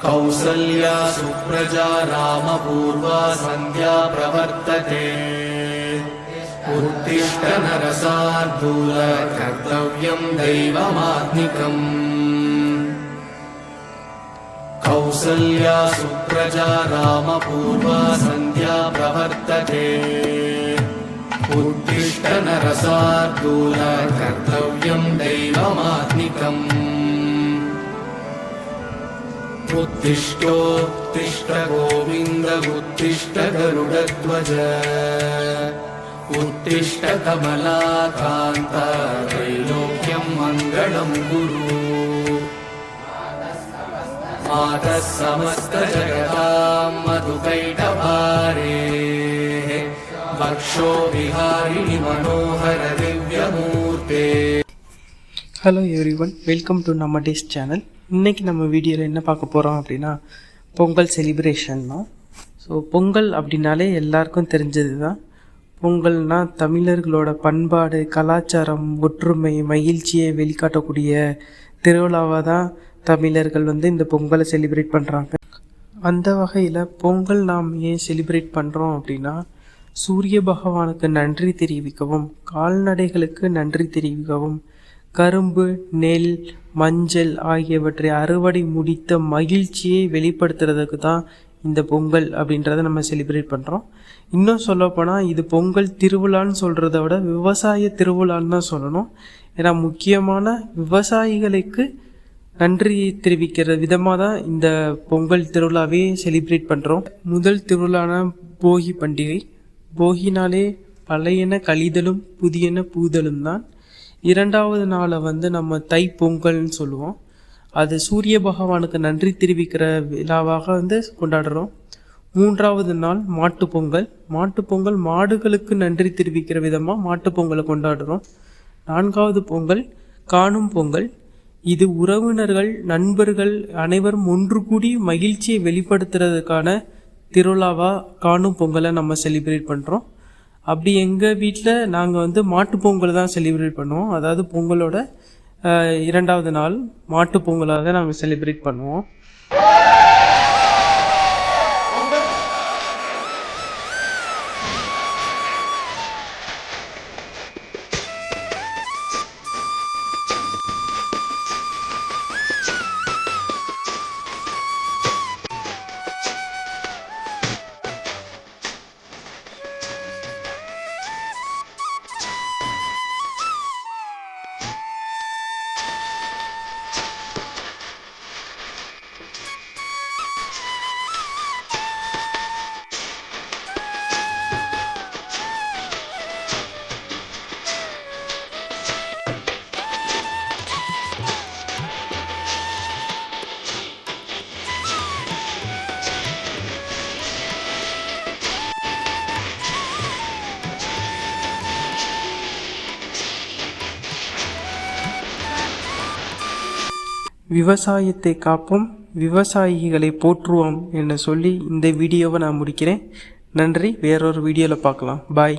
कौसल्या सुप्रजा रामपूर्वा सन्ध्या प्रवर्तते उत्तिष्ठ नरशार्दूल कर्तव्यं दैवमात्मिकम् कौसल्या सुप्रजा रामपूर्वा सन्ध्या प्रवर्तते उत्तिष्ठ नरशार्दूल कर्तव्यं दैवमात्मिकम् उत्तिष्ठोत्तिष्ठ गोविन्द उत्तिष्ठ गरुडध्वज उत्तिष्ठ कमलाकान्त त्रैलोक्यं मङ्गलं कुरु मातः समस्त जगतां मधुकैटभारे वक्षो विहारिणि मनोहर दिव्यमूर्ते। ஹலோ எவ்ரிவன், வெல்கம் டு நம்ம டேஸ் சேனல். இன்றைக்கி நம்ம வீடியோவில் என்ன பார்க்க போகிறோம் அப்படின்னா பொங்கல் செலிப்ரேஷன் தான். ஸோ பொங்கல் அப்படின்னாலே எல்லாருக்கும் தெரிஞ்சது தான். பொங்கல்னால் தமிழர்களோட பண்பாடு, கலாச்சாரம், ஒற்றுமை, மகிழ்ச்சியை வெளிக்காட்டக்கூடிய திருவிழாவாக தான் தமிழர்கள் இந்த பொங்கலை செலிப்ரேட் பண்ணுறாங்க. அந்த வகையில் பொங்கல் நாம் ஏன் செலிப்ரேட் பண்ணுறோம் அப்படின்னா சூரிய பகவானுக்கு நன்றி தெரிவிக்கவும், கால்நடைகளுக்கு நன்றி தெரிவிக்கவும், கரும்பு, நெல், மஞ்சள் ஆகியவற்றை அறுவடை முடித்த மகிழ்ச்சியை வெளிப்படுத்துறதுக்கு தான் இந்த பொங்கல் அப்படின்றத நம்ம செலிப்ரேட் பண்ணுறோம். இன்னும் சொல்லப்போனால் இது பொங்கல் திருவிழான்னு சொல்கிறத விட விவசாய திருவிழான்னு தான் சொல்லணும். ஏன்னா முக்கியமான விவசாயிகளுக்கு நன்றி தெரிவிக்கிற விதமாக தான் இந்த பொங்கல் திருவிழாவே செலிப்ரேட் பண்ணுறோம். முதல் திருவிழான போகி பண்டிகை. போகினாலே பழையன கழிதலும் புதியன பூதலும் தான். இரண்டாவது நாளை நம்ம தை பொங்கல்னு சொல்லுவோம். அது சூரிய பகவானுக்கு நன்றி தெரிவிக்கிற விழாவாக கொண்டாடுறோம். மூன்றாவது நாள் மாட்டுப்பொங்கல். மாட்டுப்பொங்கல் மாடுகளுக்கு நன்றி தெரிவிக்கிற விதமாக மாட்டுப்பொங்கலை கொண்டாடுறோம். நான்காவது பொங்கல் காணும் பொங்கல். இது உறவினர்கள், நண்பர்கள் அனைவரும் ஒன்று கூடி மகிழ்ச்சியை வெளிப்படுத்துறதுக்கான திருவிழாவாக காணும் பொங்கலை நம்ம செலிப்ரேட் பண்ணுறோம். அப்படி எங்கள் வீட்டில் நாங்கள் மாட்டுப்பொங்கல் தான் செலிப்ரேட் பண்ணுவோம். அதாவது பொங்கலோட இரண்டாவது நாள் மாட்டுப்பொங்கலாக தான் நாங்கள் செலிப்ரேட் பண்ணுவோம். விவசாயத்தை காப்போம், விவசாயிகளை போற்றுவோம் என்று சொல்லி இந்த வீடியோவை நான் முடிக்கிறேன். நன்றி. வேறொரு வீடியோவில் பார்க்கலாம். பாய்.